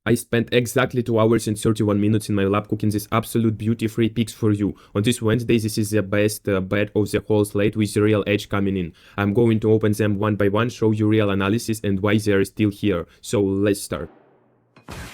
I spent exactly 2 hours and 31 minutes in my lab cooking this absolute beauty-free picks for you. On this Wednesday, this is the best bet of the whole slate with the real edge coming in. I'm going to open them one by one, show you real analysis and why they're still here. So let's start.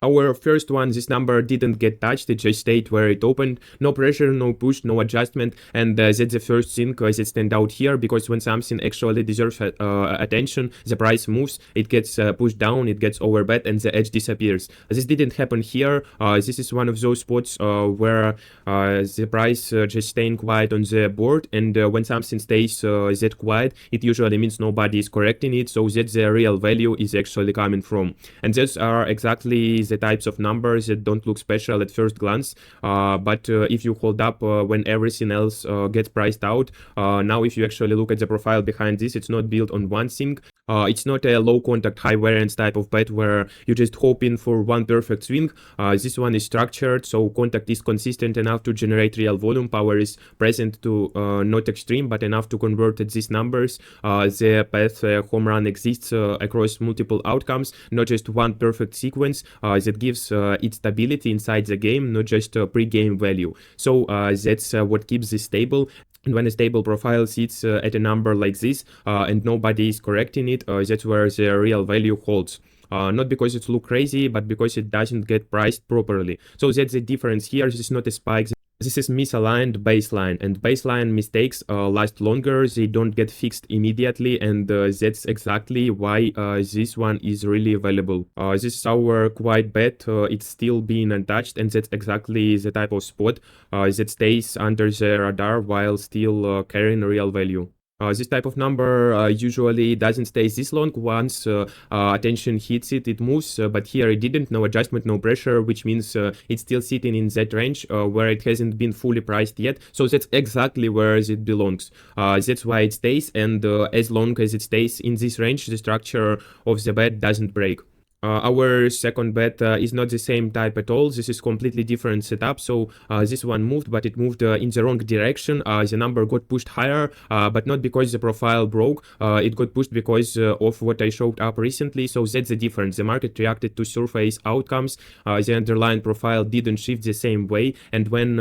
Our first one, this number didn't get touched, it just stayed where it opened. No pressure, no push, no adjustment, and that's the first thing that stand out here, because when something actually deserves attention, the price moves, it gets pushed down, it gets overbet, and the edge disappears. This didn't happen here. This is one of those spots where the price just staying quiet on the board, and when something stays that quiet, it usually means nobody is correcting it, so that the real value is actually coming from. And those are exactly the types of numbers that don't look special at first glance, but if you hold up when everything else gets priced out, now if you actually look at the profile behind this, it's not built on one thing. It's not a low contact, high variance type of bet where you're just hoping for one perfect swing. This one is structured, so contact is consistent enough to generate real volume. Power is present to not extreme, but enough to convert at these numbers. The path home run exists across multiple outcomes, not just one perfect sequence that gives it stability inside the game, not just pre-game value. So that's what keeps this stable. And when a stable profile sits at a number like this and nobody is correcting it, that's where the real value holds. Not because it looks crazy, but because it doesn't get priced properly. So that's the difference here. This is not a spike. This is misaligned baseline, and baseline mistakes last longer. They don't get fixed immediately, and that's exactly why this one is really valuable. This is our quiet bet. It's still being untouched, and that's exactly the type of spot that stays under the radar while still carrying real value. This type of number usually doesn't stay this long. Once attention hits it, it moves, but here it didn't. No adjustment, no pressure, which means it's still sitting in that range where it hasn't been fully priced yet. So that's exactly where it belongs. That's why it stays, and as long as it stays in this range, the structure of the bet doesn't break. Our second bet is not the same type at all. This is completely different setup. So this one moved, but it moved in the wrong direction. The number got pushed higher, but not because the profile broke. It got pushed because of what I showed up recently. So that's the difference. The market reacted to surface outcomes. The underlying profile didn't shift the same way. And when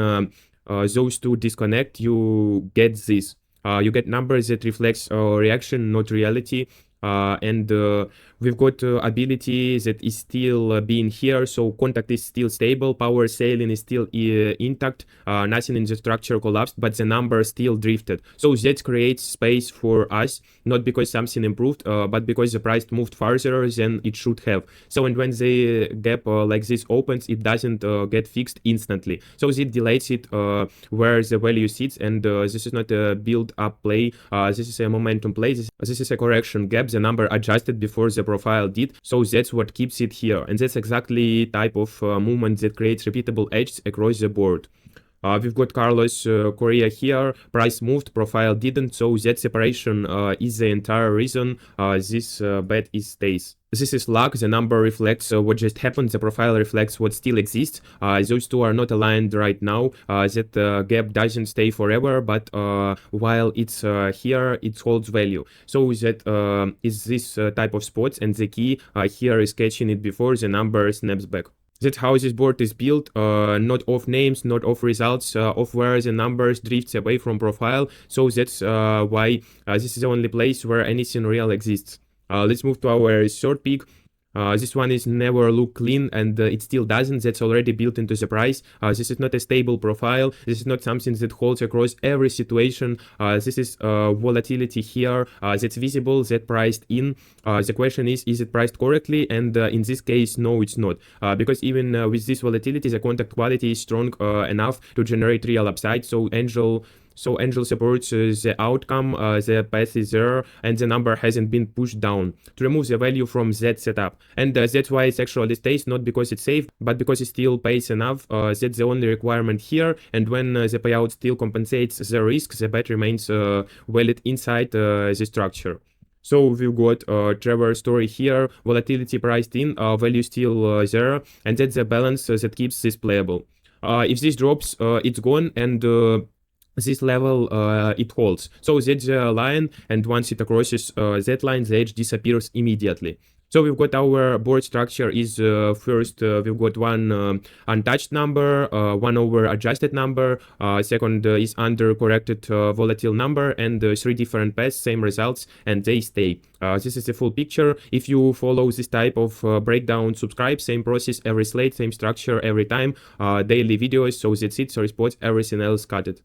those two disconnect, you get this. You get numbers that reflects reaction, not reality. And we've got ability that is still being here, so contact is still stable, power sailing is still intact, nothing in the structure collapsed, but the number still drifted. So that creates space for us, not because something improved, but because the price moved farther than it should have. So and when the gap like this opens, it doesn't get fixed instantly, so it delays it where the value sits, and this is not a build up play, this is a momentum play, this is a correction gap. The number adjusted before the profile did, so that's what keeps it here, and that's exactly type of movement that creates repeatable edges across the board. We've got Carlos Correa here, price moved, profile didn't, so that separation is the entire reason this bet stays. This is luck, the number reflects what just happened, the profile reflects what still exists. Those two are not aligned right now. That gap doesn't stay forever, but while it's here, it holds value. So that is this type of spots, and the key here is catching it before the number snaps back. That's how this board is built, not of names, not of results, of where the numbers drifts away from profile. So that's why this is the only place where anything real exists. Let's move to our third pick. This one is never look clean, and it still doesn't. That's already built into the price. This is not a stable profile. This is not something that holds across every situation. This is volatility here that's visible, that priced in. The question is it priced correctly? And in this case, no, it's not, because even with this volatility, the contact quality is strong enough to generate real upside. So Angel supports the outcome, the path is there, and the number hasn't been pushed down to remove the value from that setup. And that's why it actually stays, not because it's safe, but because it still pays enough. That's the only requirement here. And when the payout still compensates the risk, the bet remains valid inside the structure. So we've got Trevor's story here, volatility priced in, value still there, and that's the balance that keeps this playable. If this drops, it's gone, and this level it holds. So that's the line, and once it crosses that line, the edge disappears immediately. So we've got our board structure is first we've got one untouched number, one over adjusted number, second is under corrected volatile number, and three different paths, same results, and they stay. This is the full picture. If you follow this type of breakdown, subscribe, same process every slate, same structure every time, daily videos. So that's it. So sports, everything else cut it.